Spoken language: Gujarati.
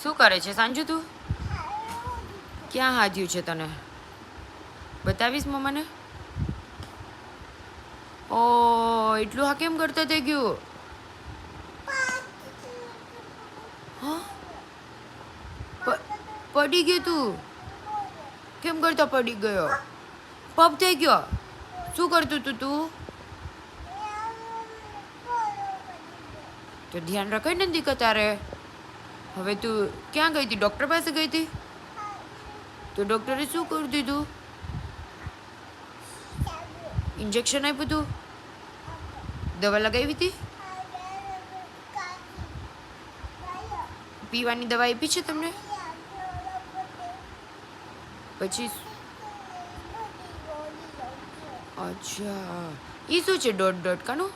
શું કરે છે સાંજુ તું? ક્યાં હાજ્યું છે તને? બતાવીશ મમ્માને? ઓ એટલું હા કેમ કરતા થઈ ગયું? હા પડી ગયું તું? કેમ કરતા પડી ગયો? પગ થઈ ગયો? શું કરતું તું તું? તો ધ્યાન રખાય ને દીકરા તારે. હવે તું ક્યાં ગઈ હતી? ડૉક્ટર પાસે ગઈ હતી? તો ડૉક્ટરે શું કરી દીધું? ઇન્જેક્શન આપ્યું હતું? દવા લગાવી હતી? પીવાની દવા આપી છે તમને? પછી અચ્છા એ શું છે? ડોટ કાનું